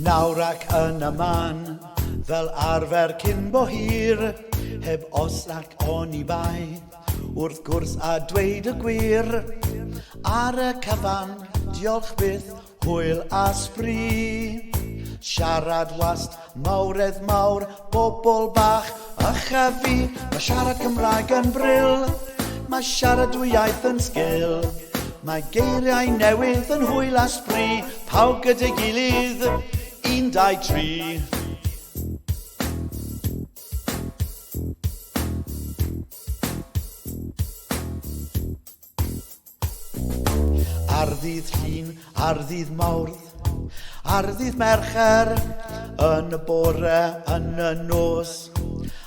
Nawr ac yn y man, fel arfer cyn bo hir, heb os ac on i bai, wrth gwrs a dweud y gwir. Ar y cyfan, diolch byth, hwyl a sbri. Siarad wast, mawredd mawr, bobl bach, a chyfi. Mae siarad Cymraeg yn bryl, mae siarad dwy iaith yn sgil. Mae geiriau newydd yn hwyl a sbri, pawb gyda'i gilydd, 1, 2, 3. Ar ddydd llun, ar ddydd mawrdd, ar ddydd mercher, yn y bore, yn y nos,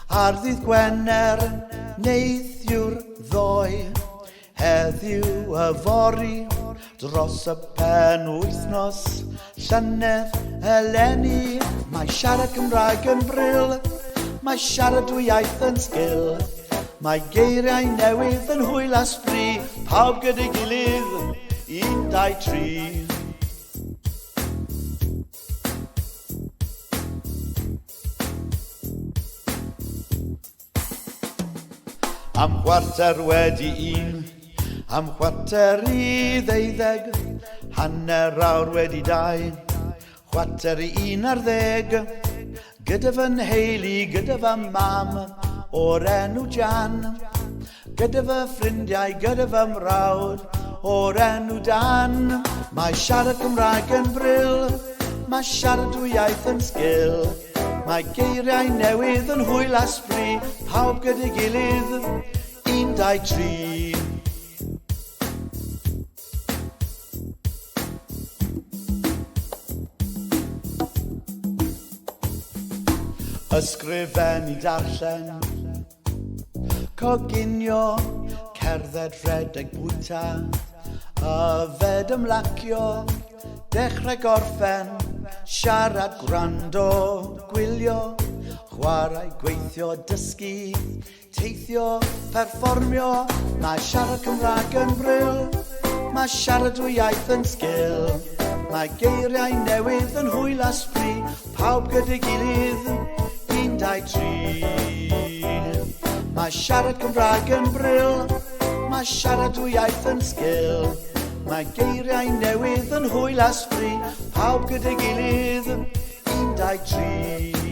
ar ddydd Gwener, neithiwr ddoe, heddiw y fori, dros y pen wythnos, llynedd eleni. Mae siarad Cymraeg yn bryl, mae siarad dwy iaith yn sgil. Mae geiriau newydd yn hwyl a sbri, pawb gyda'i gilydd, 1, 2, 3. Am chwarter wedi 1, am chwarter i 12, hanner awr wedi 2, chwarter i 11, gyda fy nheulu, gyda fy mam, o'r enw Jan, gyda fy ffrindiau, gyda fy mrawd, o'r enw Dan. Mae siarad Cymraeg yn bryl, mae siarad dwy iaith yn sgil. Mae geiriau newydd yn hwyl a sbri, pawb gyda'i gilydd, 1, 2, 3. Ysgrifennu, darllen, coginio, cerdded, rhedeg, bwyta, yfed, ymlacio, dechrau gorffen, siarad, gwrando, gwylio, chwarae, gweithio, dysgu, teithio, perfformio. Mae siarad Cymraeg yn bryl, mae siarad dwy iaith yn sgil. Mae geiriau newydd yn hwyl a sbri, pawb gyda'i gilydd, 1, 2, 3. Mae siarad Cymraeg yn bryl, mae siarad dwy iaith yn sgil. Mae geiriau newydd yn hwyl a sbri, pawb gyda'i gilydd, 1, 2, 3.